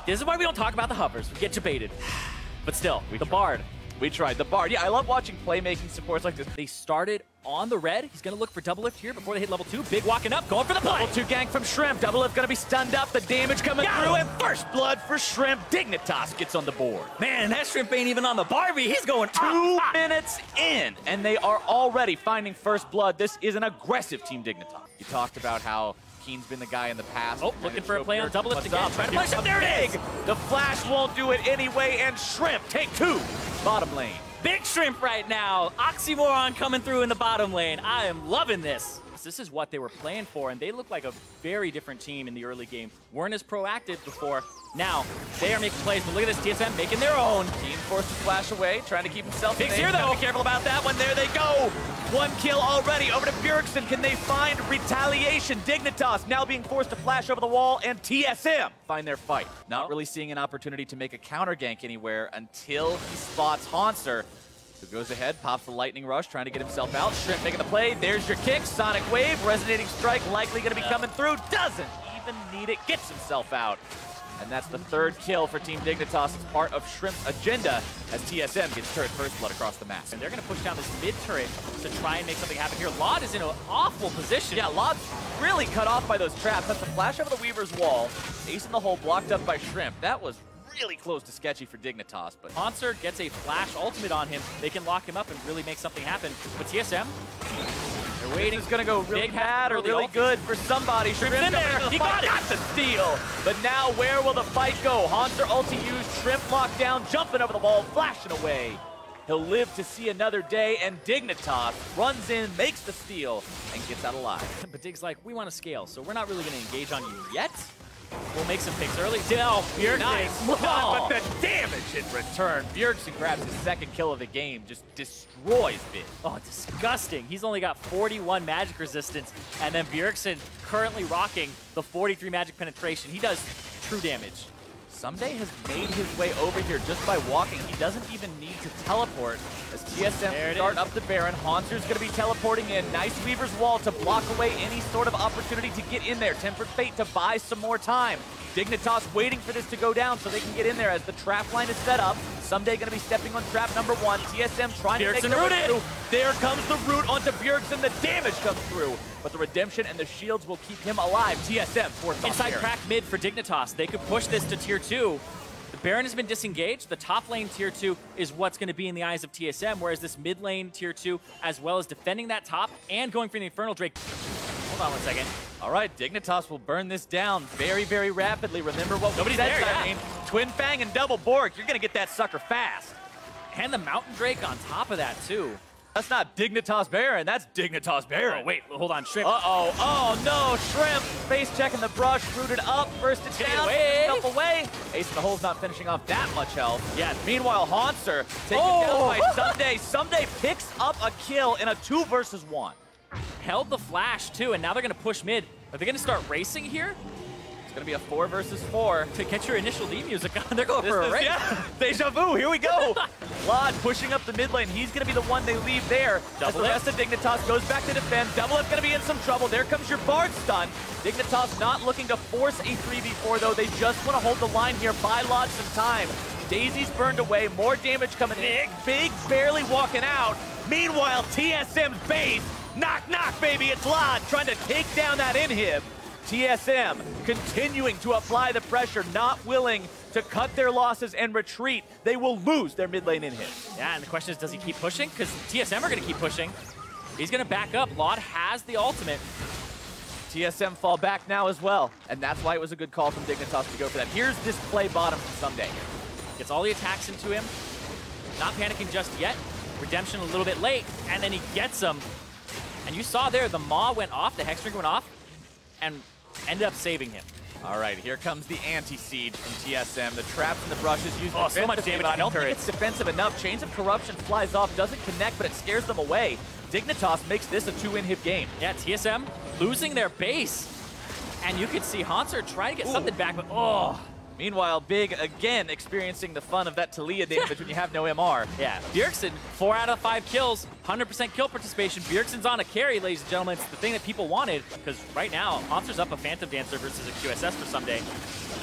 This is why we don't talk about the hovers. We get debated. But still, the Bard. We tried the Bard. Yeah, I love watching playmaking supports like this. They started on the red. He's going to look for double lift here before they hit level 2. Big walking up, going for the play. Level 2 gank from Shrimp. Double lift going to be stunned up. The damage coming through. And first blood for Shrimp. Dignitas gets on the board. Man, that Shrimp ain't even on the Barbie. He's going 2 minutes in, and they are already finding first blood. This is an aggressive Team Dignitas. You talked about how Keen's been the guy in the past. Oh, looking for a play on double lift again. Trying to push up. There it is. The flash won't do it anyway, and Shrimp take 2. Bottom lane. Big Shrimp right now. Oxymoron coming through in the bottom lane. I am loving this. This is what they were playing for, and they look like a very different team in the early game. Weren't as proactive before. Now, they are making plays, but look at this, TSM making their own. Keen forced to flash away, trying to keep himself Big's here, though. Be careful about that one. There they go. 1 kill already. Over to Bjergsen. Can they find retaliation? Dignitas now being forced to flash over the wall, and TSM find their fight. Not really seeing an opportunity to make a counter gank anywhere until he spots Hanser, who goes ahead, pops the lightning rush, trying to get himself out. Shrimp making the play. There's your kick. Sonic Wave. Resonating Strike likely going to be coming through. Doesn't even need it. Gets himself out. And that's the 3rd kill for Team Dignitas as part of Shrimp's agenda as TSM gets turret first blood across the map. And they're going to push down this mid turret to try and make something happen here. Lod is in an awful position. Yeah, Lod's really cut off by those traps. That's the flash over the Weaver's wall. Ace in the hole blocked up by Shrimp. That was really close to sketchy for Dignitas, but Hanser gets a flash ultimate on him. They can lock him up and really make something happen. But TSM, they're waiting. It's gonna go really bad or really good for somebody. Shrimp in there. He got the steal. But now where will the fight go? Hanser ulti used, Shrimp locked down, jumping over the wall, flashing away. He'll live to see another day, and Dignitas runs in, makes the steal, and gets out alive. But Dig's like, we want to scale, so we're not really going to engage on you yet. We'll make some picks early. Oh, Bjergsen. Nice. But the damage in return. Bjergsen grabs his 2nd kill of the game, just destroys Bid. Oh, disgusting. He's only got 41 magic resistance, and then Bjergsen currently rocking the 43 magic penetration. He does true damage. Someday has made his way over here just by walking. He doesn't even need to teleport. As TSM start up the Baron, Hanser's going to be teleporting in. Nice Weaver's Wall to block away any sort of opportunity to get in there. Tempered Fate to buy some more time. Dignitas waiting for this to go down so they can get in there as the trap line is set up. Someday going to be stepping on trap number 1. TSM trying to make the root. There comes the root onto Bjergsen. The damage comes through, but the redemption and the shields will keep him alive. TSM forced inside crack mid for Dignitas. They could push this to tier 2. The Baron has been disengaged. The top lane tier 2 is what's going to be in the eyes of TSM, whereas this mid lane tier 2, as well as defending that top and going for the Infernal Drake. Hold on 1 second. All right, Dignitas will burn this down very, very rapidly. Remember what we said, yeah. Twin Fang and Double Borg. You're going to get that sucker fast. And the Mountain Drake on top of that, too. That's not Dignitas Baron. That's Dignitas Baron. Oh, wait. Hold on. Shrimp. Uh-oh. Oh, no. Shrimp. Face checking the brush. Rooted up. First it's down. Jump away. Ace in the hole's not finishing off that much health. Yeah. Meanwhile, Hanser taken down by Someday. Someday picks up a kill in a 2 versus 1. Held the flash, too, and now they're going to push mid. Are they going to start racing here? It's going to be a 4 versus 4. To get your initial theme music on, they're going for a race. Yeah, deja vu, here we go. Lod pushing up the mid lane. He's going to be the one they leave there. As the rest of Dignitas goes back to defend. Double F going to be in some trouble. There comes your Bard stun. Dignitas not looking to force a 3v4, though. They just want to hold the line here, buy Lod some time. Daisy's burned away, more damage coming in. Big barely walking out. Meanwhile, TSM's base. Knock, knock, baby, it's Lod trying to take down that inhib. TSM continuing to apply the pressure, not willing to cut their losses and retreat. They will lose their mid lane inhib. Yeah, and the question is, does he keep pushing? Because TSM are going to keep pushing. He's going to back up. Lod has the ultimate. TSM fall back now as well, and that's why it was a good call from Dignitas to go for that. Here's this play bottom from Someday. Gets all the attacks into him. Not panicking just yet. Redemption a little bit late, and then he gets them. And you saw there, the Maw went off, the Hexdrinker went off, and ended up saving him. All right, here comes the anti-siege from TSM. The traps and the brushes used so much damage. I don't think it's defensive enough. Chains of Corruption flies off, doesn't connect, but it scares them away. Dignitas makes this a 2-inhib game. Yeah, TSM losing their base. And you could see Hanser try to get something back, but oh. Meanwhile, Big again experiencing the fun of that Talia damage when you have no MR. Yeah, Bjergsen, 4 out of 5 kills, 100% kill participation. Bjergsen's on a carry, ladies and gentlemen. It's the thing that people wanted, because right now, Hanser's up a Phantom Dancer versus a QSS for Someday.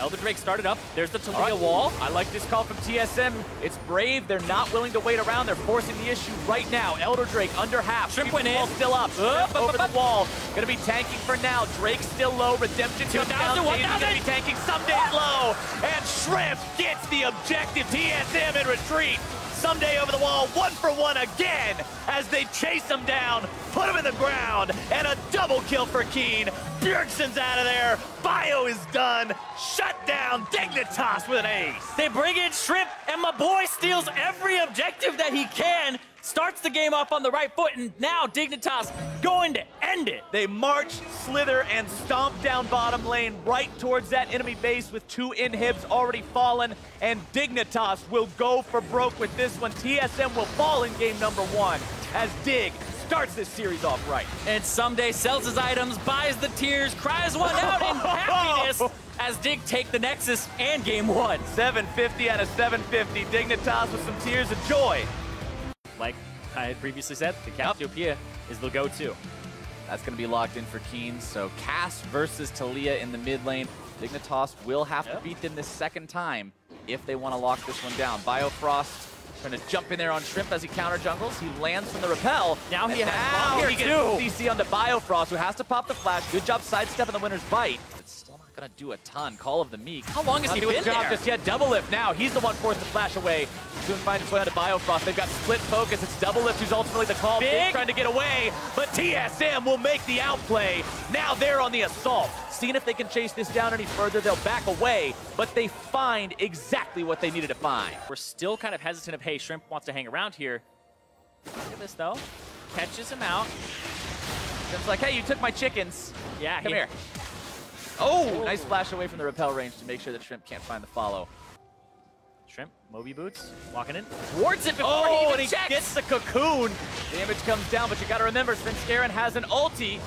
Elder Drake started up. There's the Talia wall. I like this call from TSM. It's brave. They're not willing to wait around. They're forcing the issue right now. Elder Drake under half. Shrimp went in. Still up. Over the wall. Gonna be tanking for now. Drake still low. Redemption comes down. 1,000. Gonna be tanking. Someday low. And Shrimp gets the objective. TSM in retreat. Someday over the wall, 1 for 1 again as they chase him down, put him in the ground, and a double kill for Keen. Bjergsen's out of there. Bio is done. Shut down Dignitas with an ace. They bring in Shrimp, and my boy steals every objective that he can. Starts the game off on the right foot, and now Dignitas going to end it. They march, slither, and stomp down bottom lane right towards that enemy base with 2 inhibs already fallen, and Dignitas will go for broke with this one. TSM will fall in game number 1 as Dig starts this series off right. And Someday sells his items, buys the tears, cries one out in happiness as Dig take the Nexus and game 1. 750 out of 750. Dignitas with some tears of joy. Like I had previously said, the Cassiopeia is the go-to. That's going to be locked in for Keen. So Cass versus Talia in the mid lane. Dignitas will have to beat them this second time if they want to lock this one down. Biofrost trying to jump in there on Shrimp as he counter jungles. He lands from the repel. Now he gets CC on the Biofrost, who has to pop the flash. Good job sidestepping the winner's bite. It's still not going to do a ton. Call of the Meek. How long has he been job there? Just yet. Double lift now. He's the one forced to flash away. Soon finds his way onto Biofrost. They've got split focus. It's Double Lift who's ultimately the call. Big trying to get away, but TSM will make the outplay. Now they're on the assault. Seeing if they can chase this down any further, they'll back away, but they find exactly what they needed to find. We're still kind of hesitant of, hey, Shrimp wants to hang around here. Look at this, though. Catches him out. It's like, hey, you took my chickens. Yeah, Come here. Oh, nice flash away from the repel range to make sure that Shrimp can't find the follow. Shrimp, Moby Boots, walking in. Wards it before he even checks. Gets the cocoon. Damage comes down, but you got to remember, Svenskeren has an ulti.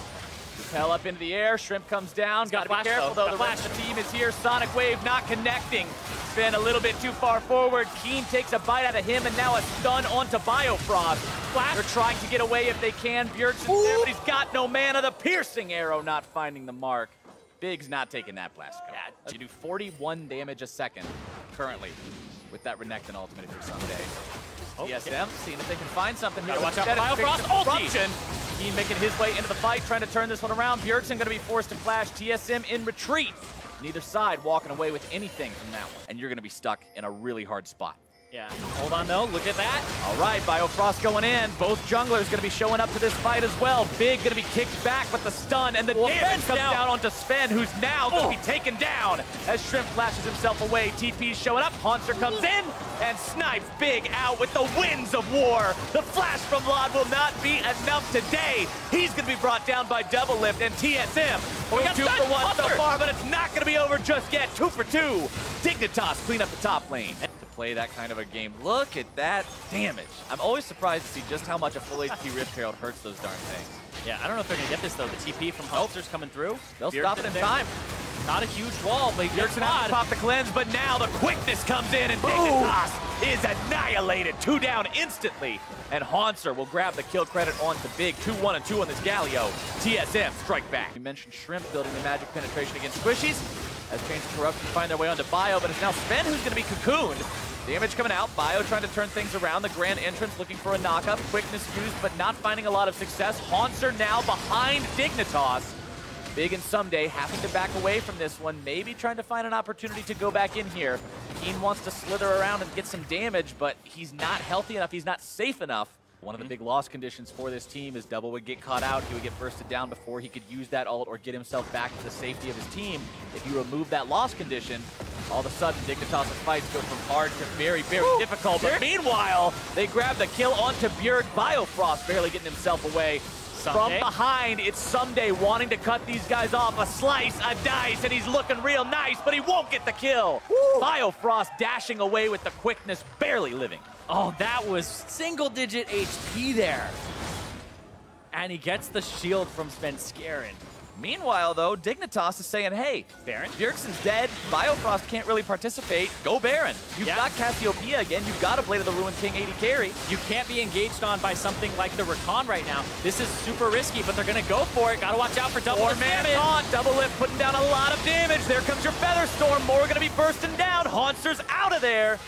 Repel up into the air. Shrimp comes down. Got to be careful, though. The rest of the team is here. Sonic Wave not connecting. Sven a little bit too far forward. Keen takes a bite out of him, and now a stun onto Biofrost. Flash. They're trying to get away if they can. Bjergsen's there, but he's got no mana. The piercing arrow not finding the mark. Big's not taking that blast. Yeah, you do 41 damage a second currently with that Renekton ultimate if you're Someday. TSM, seeing if they can find something here. Watch out, Biofrost ulti! Keen making his way into the fight, trying to turn this one around. Bjergsen going to be forced to flash. TSM in retreat. Neither side walking away with anything from that one. And you're going to be stuck in a really hard spot. Yeah, hold on though, look at that. All right, Biofrost going in. Both junglers going to be showing up to this fight as well. Big going to be kicked back with the stun, and the damage comes down onto Sven, who's now going to be taken down as Shrimp flashes himself away. TP's showing up, Haunter comes in, and snipes Big out with the winds of war. The flash from Lod will not be enough today. He's going to be brought down by Double Lift, and TSM going 2 for 1 so far, but it's not going to be over just yet. 2 for 2. Dignitas clean up the top lane. Play that kind of a game. Look at that damage. I'm always surprised to see just how much a full HP Rift Herald hurts those darn things. Yeah, I don't know if they're going to get this, though. The TP from Hulkster's coming through. They'll stop it in time. Not a huge wall, but Bjergsen has to pop the cleanse, but now the quickness comes in, and Dignitas is annihilated. 2 down instantly, and Haunter will grab the kill credit onto Big. 2-1 and 2 on this Galio. TSM strike back. We mentioned Shrimp building the magic penetration against Squishies. As Chains of Corruption find their way onto Bio, but it's now Sven who's going to be cocooned. Damage coming out. Bio trying to turn things around. The Grand Entrance looking for a knockup. Quickness used, but not finding a lot of success. Haunter now behind Dignitas. Big and Someday having to back away from this one. Maybe trying to find an opportunity to go back in here. Keen wants to slither around and get some damage, but he's not healthy enough. He's not safe enough. One of the big loss conditions for this team is Double would get caught out. He would get bursted down before he could use that ult or get himself back to the safety of his team. If you remove that loss condition, all of a sudden Dignitas' fights go from hard to very, very difficult. But meanwhile, they grab the kill onto Bjerg. Biofrost barely getting himself away. From behind, it's Someday wanting to cut these guys off. A slice, a dice, and he's looking real nice, but he won't get the kill. Biofrost dashing away with the quickness, barely living. Oh, that was single-digit HP there. And he gets the shield from Svenskeren. Meanwhile, though, Dignitas is saying, hey, Baron? Bjergsen's dead. Biofrost can't really participate. Go Baron. You've got Cassiopeia again. You've got a Blade of the Ruined King 80 carry. You can't be engaged on by something like the Rakan right now. This is super risky, but they're going to go for it. Got to watch out for double lift damage. On double lift, putting down a lot of damage. There comes your Featherstorm. More going to be bursting down. Hauntzer's out of there.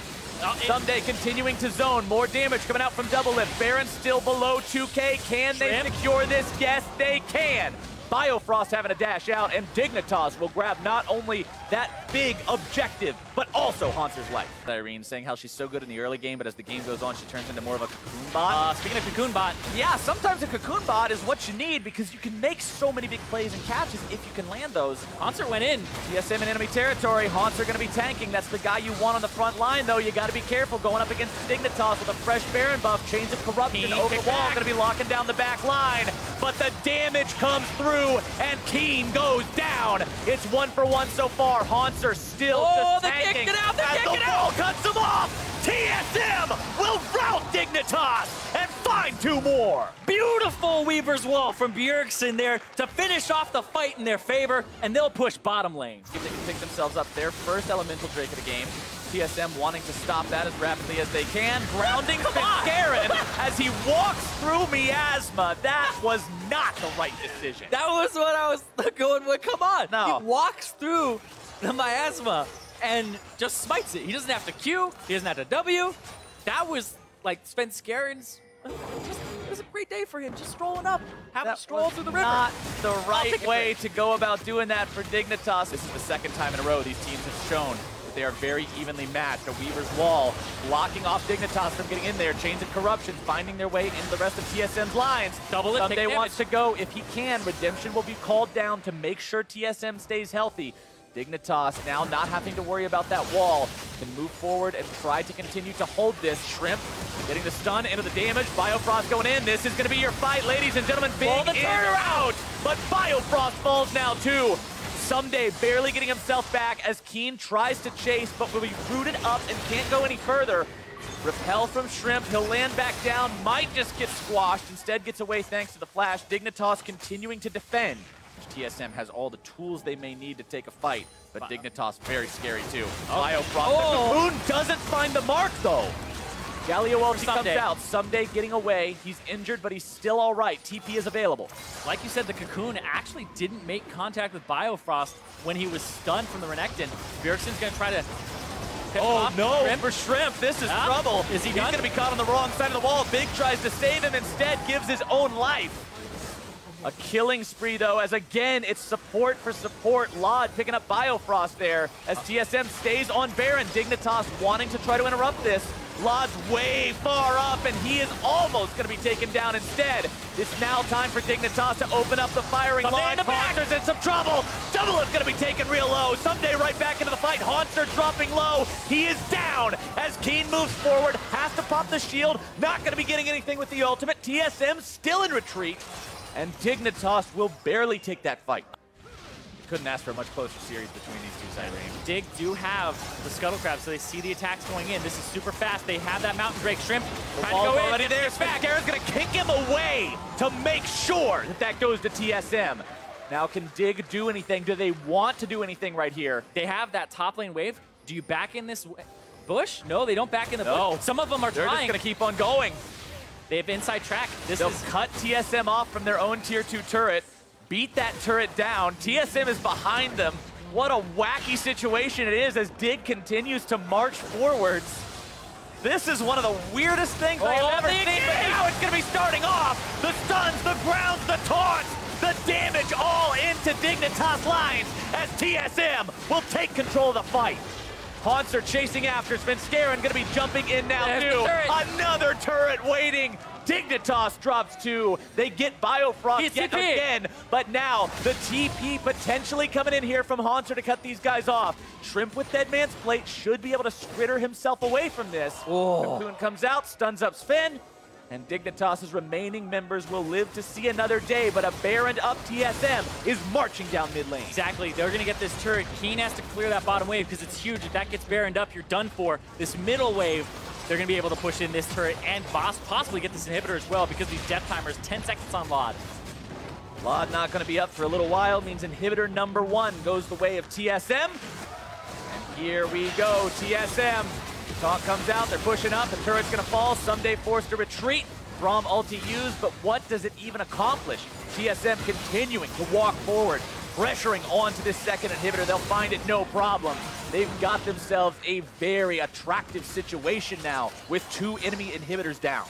Someday continuing to zone. More damage coming out from double lift. Baron still below 2K. Can they secure this? Yes, they can. Biofrost having a dash out, and Dignitas will grab not only that big objective, but also Hauntzer's life. Irene saying how she's so good in the early game, but as the game goes on, she turns into more of a Cocoon bot. Speaking of Cocoon bot, yeah, sometimes a Cocoon bot is what you need because you can make so many big plays and catches if you can land those. Haunzer went in. TSM in enemy territory. Haunzer going to be tanking. That's the guy you want on the front line, though. You got to be careful going up against Dignitas with a fresh Baron buff. Chains of Corruption over the wall. Going to be locking down the back line. But the damage comes through, and Keen goes down. It's 1-for-1 so far. Haunzer still just tanking. As the wall cuts him off, TSM will rout Dignitas and find 2 more. Beautiful Weaver's Wall from Bjergsen there to finish off the fight in their favor, and they'll push bottom lane. If they can pick themselves up their first Elemental Drake of the game. TSM wanting to stop that as rapidly as they can. Grounding Fitzgerald as he walks through Miasma. That was not the right decision. That was what I was going with. Come on. No. He walks through the Miasma and just smites it. He doesn't have to Q. He doesn't have to W. That was like Spence Scarin's. It was a great day for him, just strolling up, having a stroll through the river. Not the right way to go about doing that for Dignitas. This is the second time in a row these teams have shown they are very evenly matched. A Weaver's Wall blocking off Dignitas from getting in there. Chains of Corruption finding their way into the rest of TSM's lines. Double it, Someday wants to go. If he can, Redemption will be called down to make sure TSM stays healthy. Dignitas now not having to worry about that wall. Can move forward and try to continue to hold this. Shrimp getting the stun into the damage. Biofrost going in. This is going to be your fight, ladies and gentlemen. Big in or out. But Biofrost falls now too. Someday barely getting himself back as Keen tries to chase, but will be rooted up and can't go any further. Repel from Shrimp. He'll land back down. Might just get squashed. Instead gets away thanks to the flash. Dignitas continuing to defend. TSM has all the tools they may need to take a fight, but Dignitas very scary too. Biofrost. The Cocoon doesn't find the mark though. Galliowalti comes out. Someday getting away. He's injured, but he's still all right. TP is available. Like you said, the Cocoon actually didn't make contact with Biofrost when he was stunned from the Renekton. Bjergsen's going to try to no, for Shrimp, this is trouble. Is he He's going to be caught on the wrong side of the wall. Big tries to save him, instead gives his own life. A killing spree, though, as again, it's support for support. Lod picking up Biofrost there as TSM stays on Baron. Dignitas wanting to try to interrupt this. Lod's way far up, and he is almost going to be taken down instead. It's now time for Dignitas to open up the firing line. Hauntzer's in some trouble. Double Lift's going to be taken real low. Someday right back into the fight. Haunzer dropping low. He is down as Keen moves forward. Has to pop the shield. Not going to be getting anything with the ultimate. TSM still in retreat. And Dignitas will barely take that fight. Couldn't ask for a much closer series between these two side range. Dig do have the Scuttle Crab, so they see the attacks going in. This is super fast. They have that Mountain Drake. Shrimp trying to go in. Already there. Spectara's going to kick him away to make sure that that goes to TSM. Now can Dig do anything? Do they want to do anything right here? They have that top lane wave. Do you back in this bush? No, they don't back in the bush. Some of them are They're trying. Just going to keep on going. They have inside track. They'll cut TSM off from their own tier 2 turret. Beat that turret down. TSM is behind them. What a wacky situation it is as Dig continues to march forwards. This is one of the weirdest things I have ever seen, but now it's going to be starting off. The stuns, the grounds, the taunts, the damage all into Dignitas lines as TSM will take control of the fight. Haunzer chasing after. Svenskeren going to be jumping in now too. Another turret waiting. Dignitas drops 2. They get Biofrost yet again, but now the TP potentially coming in here from Haunzer to cut these guys off. Shrimp with Dead Man's Plate should be able to scritter himself away from this. Cocoon comes out, stuns up Sven, and Dignitas' remaining members will live to see another day, but a Baron up TSM is marching down mid lane. Exactly. They're going to get this turret. Keen has to clear that bottom wave because it's huge. If that gets Baroned up, you're done for. This middle wave, they're going to be able to push in this turret and possibly get this inhibitor as well because these death timers, 10 seconds on Lod. Lod not going to be up for a little while, means inhibitor number 1 goes the way of TSM. And here we go, TSM. Taunt comes out, they're pushing up, the turret's going to fall, Someday forced to retreat. Braum ulti used, but what does it even accomplish? TSM continuing to walk forward, pressuring onto this second inhibitor. They'll find it no problem. They've got themselves a very attractive situation now with 2 enemy inhibitors down.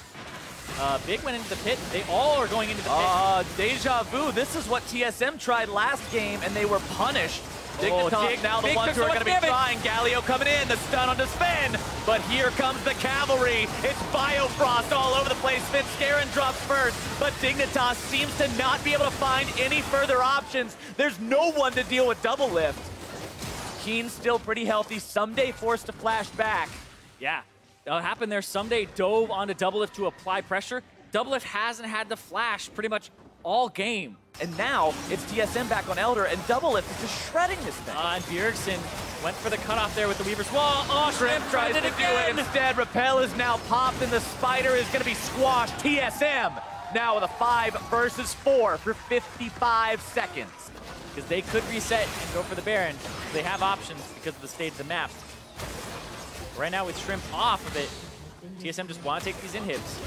Big went into the pit. They all are going into the pit. Deja vu. This is what TSM tried last game, and they were punished. Dignitas now the ones who are going to be trying. Galio coming in, the stun on Sven. But here comes the cavalry. It's Biofrost all over the place. Sven drops first, but Dignitas seems to not be able to find any further options. There's no one to deal with double lift. Keen's still pretty healthy. Someday forced to flash back. Yeah, what happened there, Someday dove onto double lift to apply pressure. Double lift hasn't had the flash pretty much all game. And now it's TSM back on Elder, and double lift is just shredding this thing. And Bjergsen went for the cutoff there with the Weaver's Wall. Oh, Shrimp tries to do it instead. Repel is now popped, and the Spider is going to be squashed. TSM now with a 5 versus 4 for 55 seconds. Because they could reset and go for the Baron. They have options because of the state of the map. Right now with Shrimp off of it, TSM just want to take these inhibs.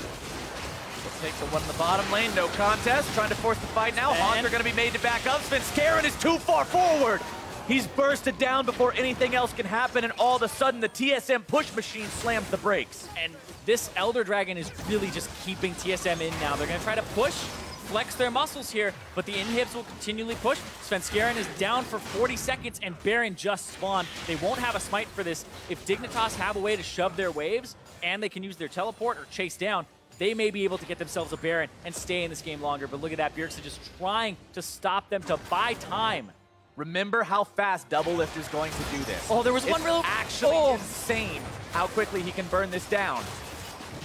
Take the one in the bottom lane, no contest. Trying to force the fight now. Haunter going to be made to back up. Sven is too far forward. He's bursted down before anything else can happen, and all of a sudden the TSM push machine slams the brakes. And this Elder Dragon is really just keeping TSM in now. They're going to try to push, flex their muscles here, but the inhibs will continually push. Sven is down for 40 seconds, and Baron just spawned. They won't have a smite for this. If Dignitas have a way to shove their waves, and they can use their teleport or chase down, they may be able to get themselves a Baron and stay in this game longer. But look at that, Bjergsen just trying to stop them, to buy time. Remember how fast double lift is going to do this. Oh, there was one real... actually insane how quickly he can burn this down.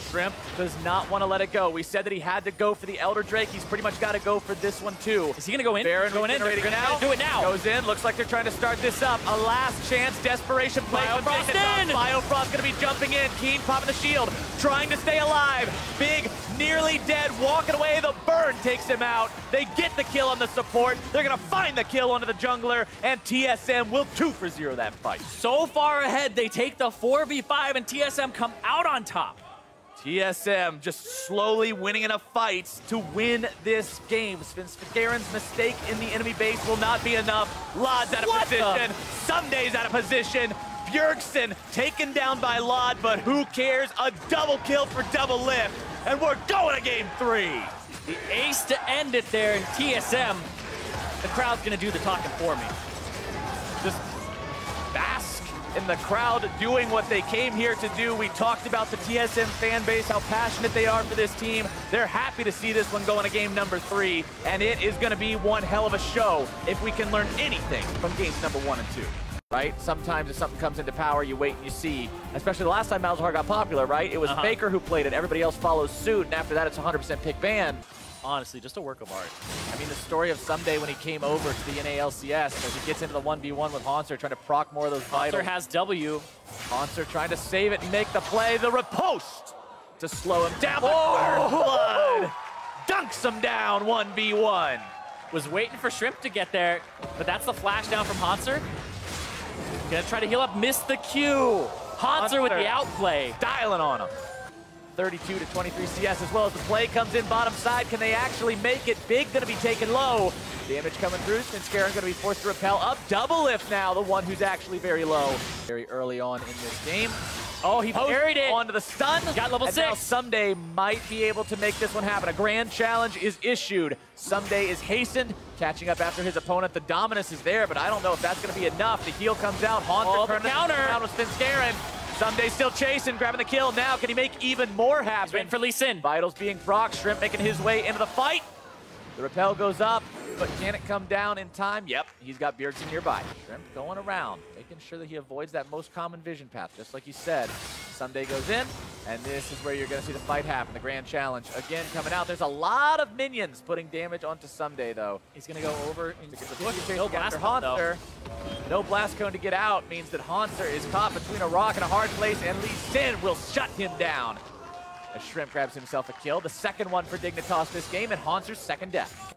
Shrimp does not want to let it go. We said that he had to go for the Elder Drake. He's pretty much got to go for this one too. Is he going to go in? Baron going in. They're going to do it now. Goes in. Looks like they're trying to start this up. A last chance. Desperation play. Biofrost going to be jumping in. Keen popping the shield. Trying to stay alive. Big, nearly dead. Walking away. The burn takes him out. They get the kill on the support. They're going to find the kill onto the jungler. And TSM will 2 for 0 that fight. So far ahead, they take the 4v5 and TSM come out on top. TSM just slowly winning enough fights to win this game. Svenskaren's mistake in the enemy base will not be enough. Lod's out of position. Someday's out of position. Bjergsen taken down by Lod, but who cares? A double kill for double lift. And we're going to game 3. The ace to end it there in TSM. The crowd's going to do the talking for me. Just bask in the crowd doing what they came here to do. We talked about the TSM fan base, how passionate they are for this team. They're happy to see this one go into game number 3, and it is going to be one hell of a show if we can learn anything from games number 1 and 2. Right? Sometimes if something comes into power, you wait and you see. Especially the last time Malzahar got popular, right? It was Faker who played it. Everybody else follows suit, and after that, it's 100% pick ban. Honestly, just a work of art. I mean, the story of Someday when he came over to the NALCS, as he gets into the 1v1 with Haunter, trying to proc more of those vitals. Haunter has W. Haunter trying to save it and make the play. The riposte to slow him down. Blood dunks him down 1v1. Was waiting for Shrimp to get there, but that's the flash down from Haunter. Gonna try to heal up, missed the Q. Haunter with the outplay. Dialing on him. 32 to 23 CS as well as the play comes in bottom side. Can they actually make it? Big gonna be taken low. Damage coming through. Svenskeren gonna be forced to repel up. Double lift now, the one who's actually very low. Very early on in this game. Oh, he parried it. Onto the stun. Got level 6. Now Someday might be able to make this one happen. A grand challenge is issued. Someday is hastened, catching up after his opponent. The dominance is there, but I don't know if that's gonna be enough. The heal comes out. Haunter the counter. Down with Svenskeren. Someday still chasing, grabbing the kill. Now, can he make even more happen? He's waiting for Lee Sin. Vitals being proc. Shrimp making his way into the fight. The repel goes up, but can it come down in time? Yep, he's got Bjergsen nearby. Shrimp going around, making sure that he avoids that most common vision path, just like you said. Someday goes in, and this is where you're going to see the fight happen. The grand challenge again coming out. There's a lot of minions putting damage onto Someday, though. He's going to go over and no blast Haunter. No blast cone to get out means that Haunter is caught between a rock and a hard place, and Lee Sin will shut him down. As Shrimp grabs himself a kill, the second one for Dignitas this game, and Haunter's second death.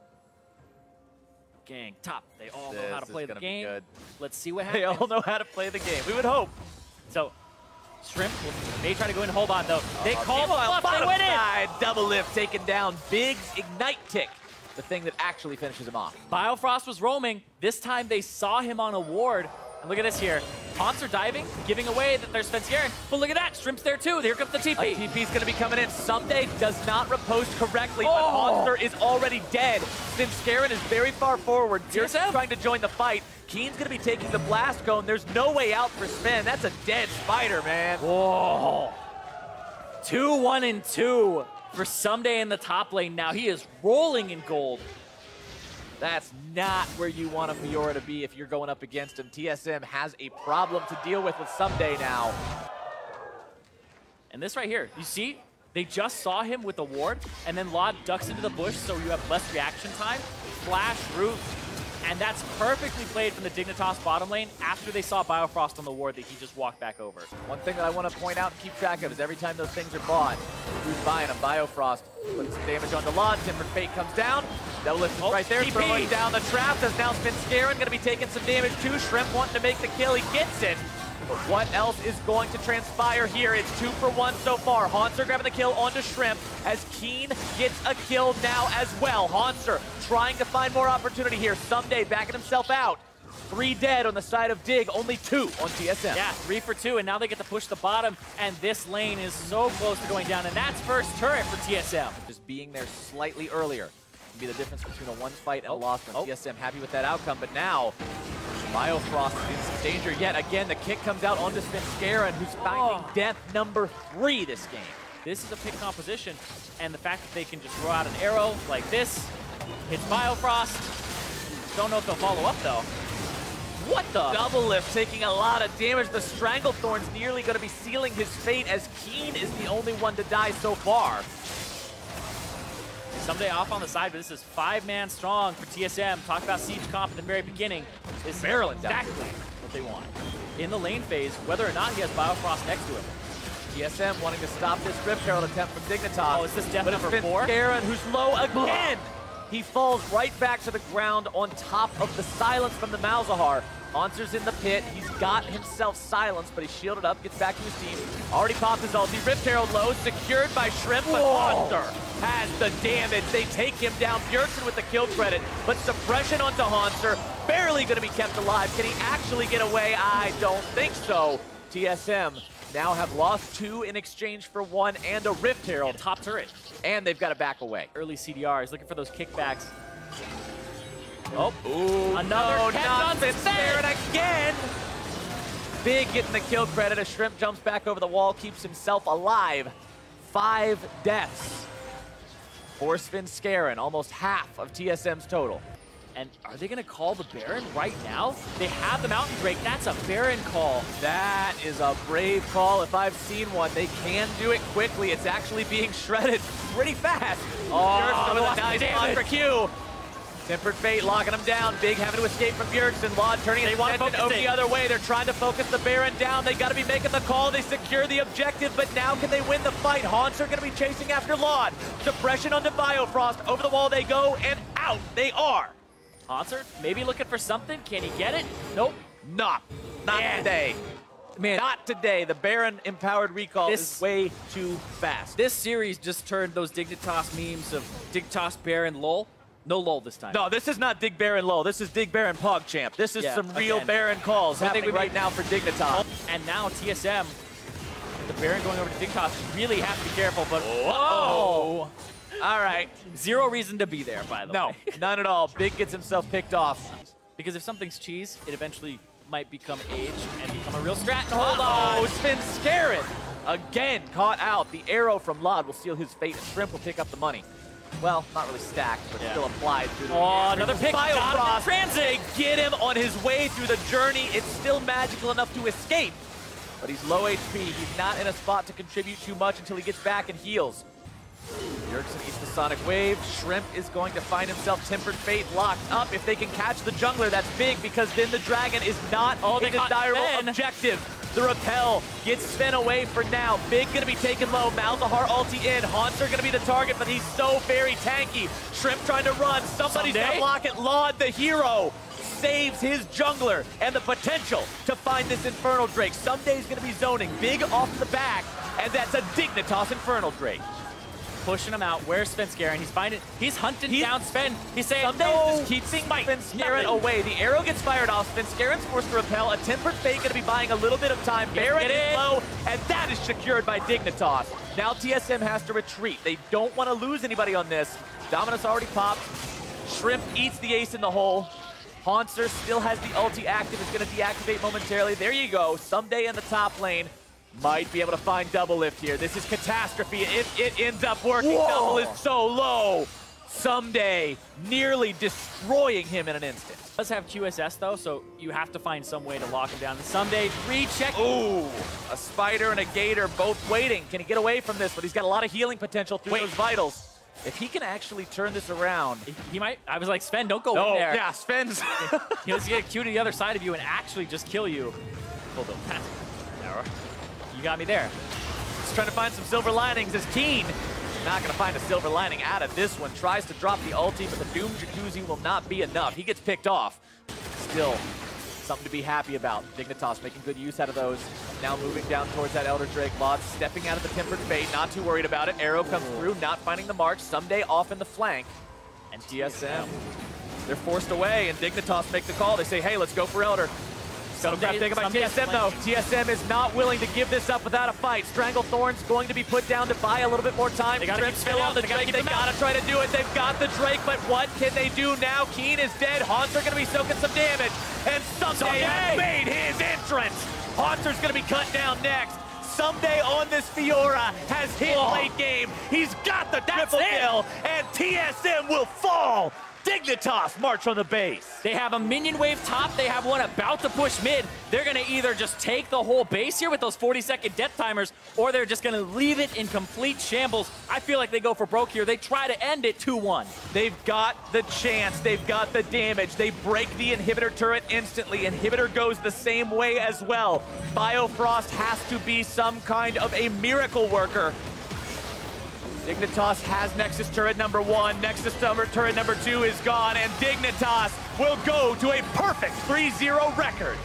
gang, top. They all know how to play the game. Good. Let's see what happens. They all know how to play the game. We would hope. So, Shrimp may try to go in Hobon, though. They call meanwhile, bluff, they win it! Side, double lift taken down. Big's Ignite Tick, the thing that actually finishes him off. Biofrost was roaming. This time they saw him on a ward. And look at this here. Haunts are diving, giving away that there's Svenskeren. But look at that, Shrimp's there too. Here comes the TP. TP's gonna be coming in. Someday does not riposte correctly, but Haunster is already dead. Svenskeren is very far forward. TSM trying to join the fight. Keen's gonna be taking the blast cone. There's no way out for Sven. That's a dead spider, man. Whoa. 2-1 and 2 for Someday in the top lane now. He is rolling in gold. That's not where you want a Fiora to be if you're going up against him. TSM has a problem to deal with Someday now. And this right here, you see? They just saw him with the ward, and then Laud ducks into the bush so you have less reaction time. Flash, root, and that's perfectly played from the Dignitas bottom lane after they saw Biofrost on the ward that he just walked back over. One thing that I want to point out and keep track of is every time those things are bought, who's buying them? Biofrost puts some damage onto Laud. Timbered Fate comes down. Double lift right there, throwing down the trap. As now Svenskeren going to be taking some damage too. Shrimp wanting to make the kill. He gets it. But what else is going to transpire here? It's 2 for 1 so far. Haunster grabbing the kill onto Shrimp as Keen gets a kill now as well. Haunster trying to find more opportunity here. Someday backing himself out. 3 dead on the side of Dig, only 2 on TSM. Yeah, 3 for 2, and now they get to push the bottom, and this lane is so close to going down, and that's first turret for TSM. Just being there slightly earlier can be the difference between a 1 fight and a lost one. TSM happy with that outcome, but now Biofrost is in some danger yet again. The kick comes out onto Svenskeren, who's finding death number 3 this game. This is a pick composition, and the fact that they can just throw out an arrow like this, hits Biofrost. Don't know if they'll follow up though. What the? Double lift taking a lot of damage. The Stranglethorn's nearly going to be sealing his fate as Keen is the only one to die so far. Someday off on the side, but this is 5-man strong for TSM. Talk about siege comp at the very beginning. This is exactly what they want. In the lane phase, whether or not he has Biofrost next to him. TSM wanting to stop this Rift Herald attempt from Dignitas. Oh, is this death but number it's 4? Svenskeren, who's low again. He falls right back to the ground on top of the silence from the Malzahar. Haunter's in the pit. He's got himself silenced, but he's shielded up, gets back to his team. Already popped his ulti. Rift Herald low, secured by Shrimp, but Haunter has the damage. They take him down. Bjergsen with the kill credit, but suppression onto Haunter. Barely going to be kept alive. Can he actually get away? I don't think so. TSM now have lost 2 in exchange for 1 and a Rift Herald. And top turret. And they've got to back away. Early CDR. He's looking for those kickbacks. Oh, ooh, another not Svenskeren again. Big getting the kill credit. A Shrimp jumps back over the wall, keeps himself alive. 5 deaths for Svenskeren, almost half of TSM's total. And are they going to call the Baron right now? They have the Mountain Break. That's a Baron call. That is a brave call if I've seen one. They can do it quickly. It's actually being shredded pretty fast. Oh, with a nice block for Q. Tempered Fate locking him down. Big having to escape from Bjergsen. Laud turning his attention over the other way. They're trying to focus the Baron down. They got to be making the call. They secure the objective, but now can they win the fight? Haunts are going to be chasing after Laud. Suppression onto Biofrost. Over the wall they go, and out they are. Haunter maybe looking for something. Can he get it? Nope. Not today. Man, not today. The Baron empowered recall is way too fast. This series just turned those Dignitas memes of Dignitas Baron lol. No lull this time. No, this is not Dig Baron lull. This is Dig Baron PogChamp. This is some real Baron calls happening right now for Dignitas. And now TSM, the Baron going over to Dignitas, really have to be careful, but whoa! All right. 0 reason to be there, by the way. No, none at all. Big gets himself picked off. Because if something's cheese, it eventually might become age and become a real strat. Hold on! Svenskeren again caught out. The arrow from Laud will seal his fate, and Shrimp will pick up the money. Well, not really stacked, but still applied through the another pick. Biofrost. They get him on his way through the journey. It's still magical enough to escape, but he's low HP. He's not in a spot to contribute too much until he gets back and heals. Bjergsen eats the Sonic Wave. Shrimp is going to find himself Tempered Fate locked up. If they can catch the jungler, that's big, because then the dragon is not a desirable objective. The repel gets Sven away for now. Big gonna be taken low. Malzahar ulti in. Haunter gonna be the target, but he's so very tanky. Shrimp trying to run. Somebody's gonna block it. Laud, the hero, saves his jungler and the potential to find this Infernal Drake. Someday's gonna be zoning. Big off the back, and that's a Dignitas Infernal Drake. Pushing him out. Where's Svenskeren? He's hunting down Sven. He's saying, Someday no, just keeping Svenskeren away. The arrow gets fired off. Svenskeren's forced to repel. A Tempered Fate going to be buying a little bit of time. Baron is low, and that is secured by Dignitas. Now TSM has to retreat. They don't want to lose anybody on this. Dominus already popped. Shrimp eats the ace in the hole. Haunter still has the ulti active. It's going to deactivate momentarily. There you go. Someday in the top lane. Might be able to find double lift here. This is catastrophe if it ends up working. Whoa. Double is so low. Someday nearly destroying him in an instant. Does have QSS though, so you have to find some way to lock him down. Someday recheck. Ooh, a spider and a gator both waiting. Can he get away from this? But he's got a lot of healing potential through those vitals. If he can actually turn this around. He might. I was like, Sven, don't go in there. Yeah, Sven's. He'll just get Q to the other side of you and actually just kill you. Hold on. You got me there. Just trying to find some silver linings as Keen. Not going to find a silver lining out of this one. Tries to drop the ulti, but the Doom Jacuzzi will not be enough. He gets picked off. Still, something to be happy about. Dignitas making good use out of those. Now moving down towards that Elder Drake. Laud stepping out of the Tempered Fate. Not too worried about it. Arrow comes through, not finding the mark. Someday off in the flank. And TSM, they're forced away, and Dignitas make the call. They say, hey, let's go for Elder. Got grab taken by TSM though. TSM is not willing to give this up without a fight. Stranglethorn's going to be put down to buy a little bit more time. They gotta fill out the Drake. They gotta try to do it. They've got the Drake, but what can they do now? Keen is dead. Haunter gonna be soaking some damage. And Someday has made his entrance. Haunter's gonna be cut down next. Someday on this Fiora has hit late game. He's got the triple kill, and TSM will fall. Dignitas march on the base. They have a minion wave top. They have one about to push mid. They're going to either just take the whole base here with those 40-second death timers, or they're just going to leave it in complete shambles. I feel like they go for broke here. They try to end it 2-1. They've got the chance. They've got the damage. They break the inhibitor turret instantly. Inhibitor goes the same way as well. Biofrost has to be some kind of a miracle worker. Dignitas has Nexus turret number 1. Nexus turret number 2 is gone, and Dignitas will go to a perfect 3-0 record.